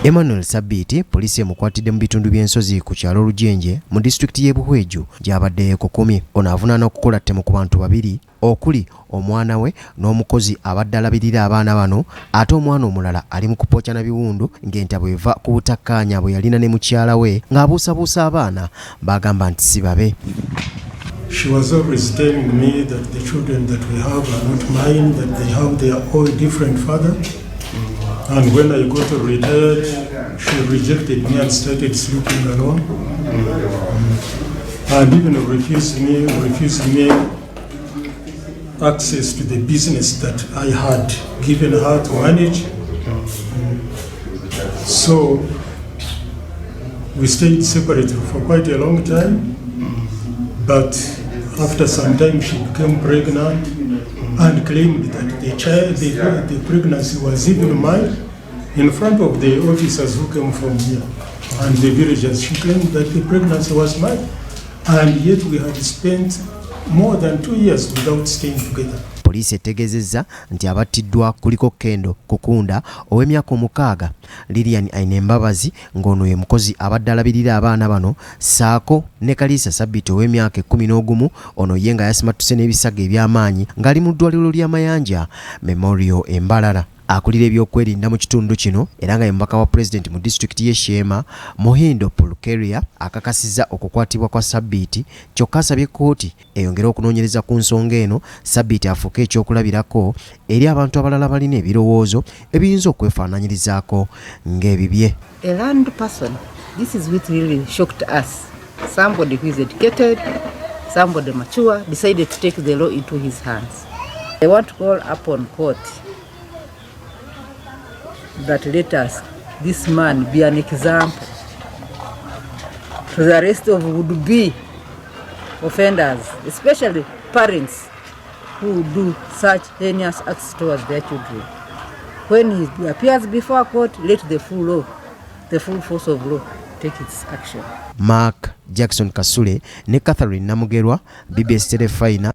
Emmanuel Sabiiti poliisi emukwatidde mu bitundu by'ensozi ku kyalo Lujenje mu disitulikiti y'e Buhweju gy'abadde kukumye. Ono avunaana okukola ttemu ku bantu babiri okuli omwana we n'omukozi abadde alabirira abaana bano, ate omwana omulala ali mu kupookya na biwundu ng'enta bw'eva ku butakkaanya bwe yalina ne mukyala we ng'abuusabuusa abaana bagamba nti si babe. She was always telling me that the children that we have are not mine, that they have their own different father. And when I got retired, she rejected me and started sleeping alone. And even refused me access to the business that I had given her to manage. So we stayed separate for quite a long time. But after some time, she became pregnant and claimed that the pregnancy was even mine in front of the officers who came from here and the villagers. She claimed that the pregnancy was mine, and yet we had spent more than 2 years without staying together. Poliisi etegeezezza nti abattiddwa kuliko Kendo Kukunda ow'emyaka 6, Lilian Ainembabazi ng'ono ye mukozi abadde alabirira abaana bano, ssaako ne Kaliisa Sabiiti ow'emyaka 11, ono ye nga yasimattuse n'ebisago eby'amaanyi ng'ali mu ddwaliro lya Mayanja Memorial Embalala. Akulira ebyokwerinda mu kitundu kino era nga ye mubaka wa pulezidenti mu disitulikiti y'e Sheema, Muhindo Pulkeria, akakasizza okukwatibwa kwa Sabiiti, kyokka asabye kkooti eyongere okunoonyereza ku nsonga eno, Sabiiti afuuke ekyokulabirako eri abantu abalala balina ebirowoozo ebiyinza okwefaananyirizaako ng'ebibye. A learned person, this is what really shocked us. Somebody who is educated, somebody mature, decided to take the law into his hands. I want to call upon court that let us, this man, be an example to the rest of would-be offenders, especially parents who do such heinous acts towards their children. When he appears before court, let the full force of law take its action. Mark Jackson Kasule ne Catherine Namugerwa, BBS Telefina.